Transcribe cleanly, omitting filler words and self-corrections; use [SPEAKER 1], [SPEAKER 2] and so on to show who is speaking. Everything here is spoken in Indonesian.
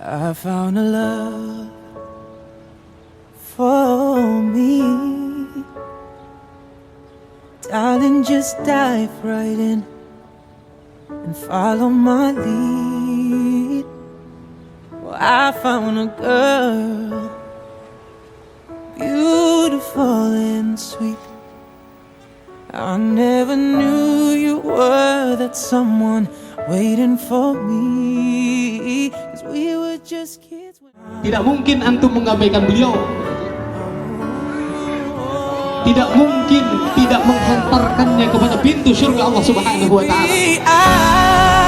[SPEAKER 1] I found a love for me. Darling, just dive right in and follow my lead. Well, I found a girl, beautiful and sweet. I never knew you were that someone waiting for me. 'Cause we were just kids.
[SPEAKER 2] Tidak mungkin antum mengabaikan beliau. Tidak mungkin tidak menghantarkannya kepada pintu surga Allah Subhanahu wa taala.